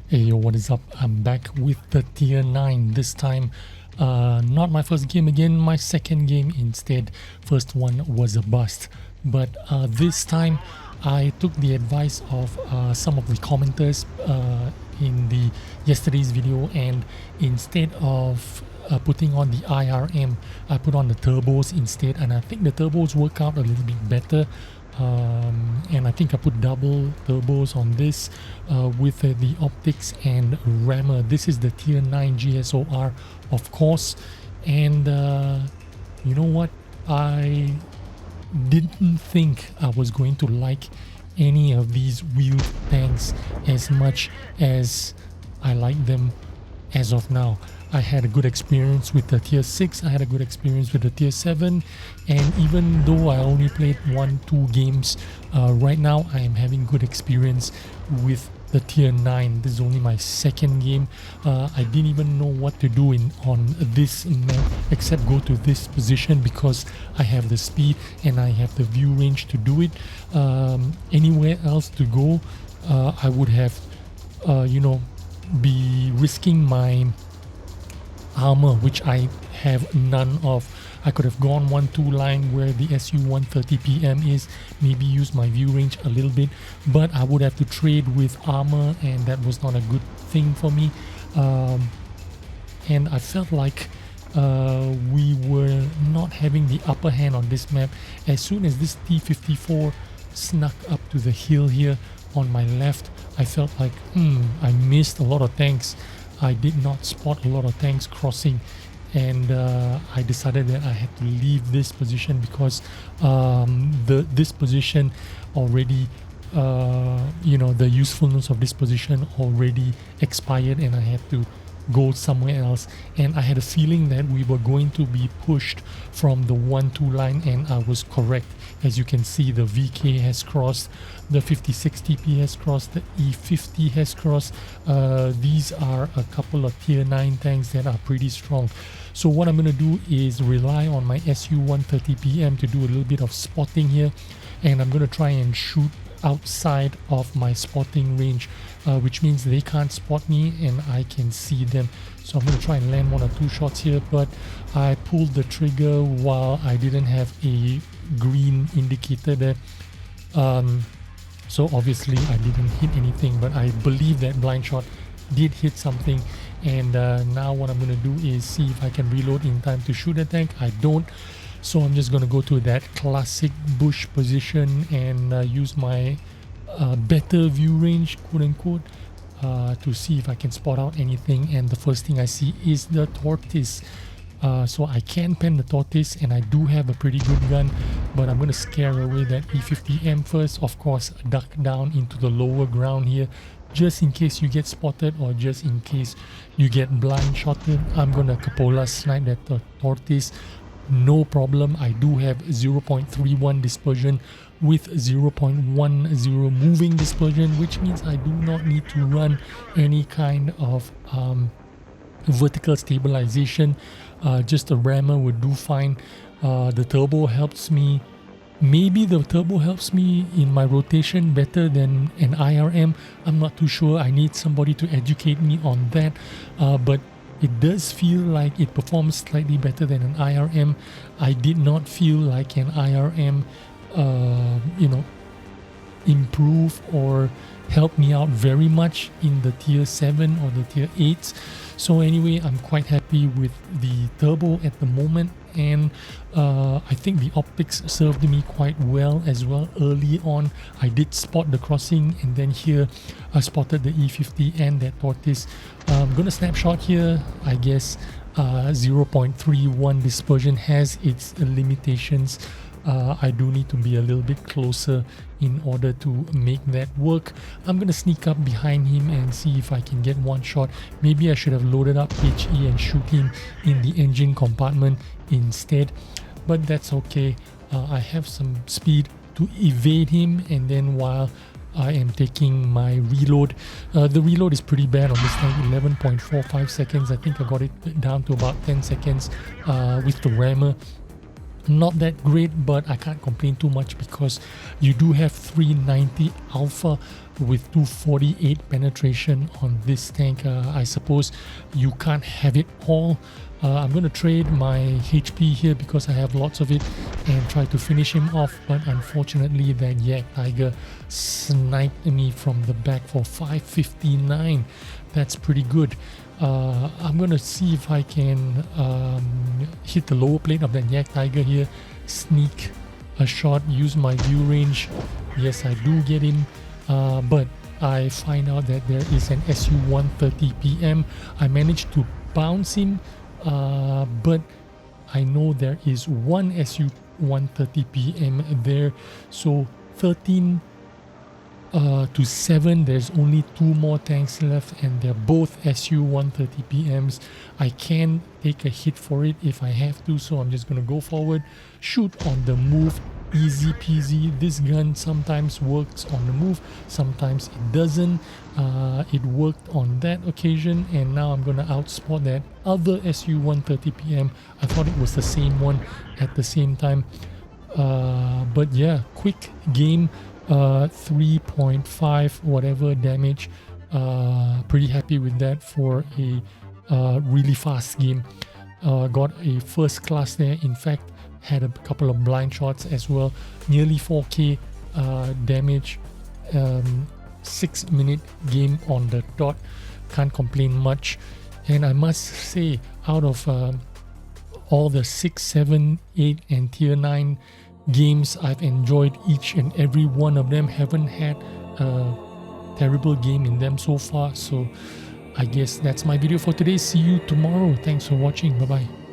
Hey yo, what is up? I'm back with the tier 9 this time. Not my first game again, my second game instead. First one was a bust. But this time I took the advice of some of the commenters in the yesterday's video, and instead of putting on the IRM, I put on the turbos instead, and I think the turbos work out a little bit better. And I think I put double turbos on this with the optics and rammer. This is the tier 9 GSOR, of course, and you know what, I didn't think I was going to like any of these wheeled tanks as much as I like them as of now. I had a good experience with the tier 6, I had a good experience with the tier 7, and even though I only played 1-2 games, right now I am having good experience with the tier 9. This is only my second game. I didn't even know what to do on this map except go to this position because I have the speed and I have the view range to do it. Anywhere else to go, I would have be risking my armor, which I have none of. I could have gone 1-2 line where the SU 130 PM is, maybe use my view range a little bit, but I would have to trade with armor, and that was not a good thing for me. And I felt like we were not having the upper hand on this map. As soon as this T-54 snuck up to the hill here on my left, I felt like I missed a lot of tanks. I did not spot a lot of tanks crossing, and I decided that I had to leave this position because this position already, the usefulness of this position already expired, and I had to go somewhere else. And I had a feeling that we were going to be pushed from the 1-2 line, and I was correct. As you can see, the VK has crossed, the 5060P has crossed, the E50 has crossed. These are a couple of tier 9 tanks that are pretty strong. So what I'm going to do is rely on my SU 130 PM to do a little bit of spotting here, and I'm going to try and shoot outside of my spotting range, which means they can't spot me and I can see them. So I'm going to try and land 1 or 2 shots here, but I pulled the trigger while I didn't have a green indicator there. So obviously I didn't hit anything, but I believe that blind shot did hit something. And now what I'm going to do is see if I can reload in time to shoot a tank. I don't. So I'm just going to go to that classic bush position and use my better view range, quote unquote, to see if I can spot out anything. And the first thing I see is the tortoise. So I can pen the tortoise, and I do have a pretty good gun, but I'm going to scare away that E50M first. Of course, duck down into the lower ground here, just in case you get spotted or just in case you get blind shotted. I'm going to Capola snipe that tortoise. No problem. I do have 0.31 dispersion with 0.10 moving dispersion, which means I do not need to run any kind of vertical stabilization. Just a rammer would do fine. The turbo helps me. Maybe the turbo helps me in my rotation better than an IRM. I'm not too sure. I need somebody to educate me on that. But it does feel like it performs slightly better than an IRM. I did not feel like an IRM, improve or help me out very much in the tier 7 or the tier 8s. So anyway, I'm quite happy with the turbo at the moment, and I think the optics served me quite well as well. Early on, I did spot the crossing, and then here I spotted the E50 and that tortoise. I'm gonna snapshot here. I guess 0.31 dispersion has its limitations. I do need to be a little bit closer in order to make that work. I'm going to sneak up behind him and see if I can get one shot. Maybe I should have loaded up HE and shoot him in the engine compartment instead, but that's okay. I have some speed to evade him, and then while I am taking my reload, the reload is pretty bad on this tank, 11.45 seconds. I think I got it down to about 10 seconds with the rammer. Not that great, but I can't complain too much because you do have 390 alpha with 248 penetration on this tank. I suppose you can't have it all. I'm going to trade my HP here because I have lots of it and try to finish him off, but unfortunately that Yak Tiger sniped me from the back for 559. That's pretty good. I'm going to see if I can hit the lower plate of that Yak Tiger here, sneak a shot, use my view range. Yes, I do get him, but I find out that there is an SU-130 PM. I managed to bounce him, but I know there is one SU-130 PM there, so 13 to 7, there's only 2 more tanks left and they're both SU-130 PMs. I can take a hit for it if I have to, so I'm just going to go forward, shoot on the move, easy peasy. This gun sometimes works on the move, sometimes it doesn't. It worked on that occasion, and now I'm going to outspot that other SU-130 PM. I thought it was the same one at the same time, but yeah, quick game. 3.5 whatever damage. Pretty happy with that for a really fast game. Got a first class there. In fact, had a couple of blind shots as well. Nearly 4k damage. 6-minute game on the dot. Can't complain much. And I must say, out of all the 6, 7, 8 and tier 9 games, I've enjoyed each and every one of them. Haven't had a terrible game in them so far. So I guess that's my video for today. See you tomorrow. Thanks for watching. Bye bye.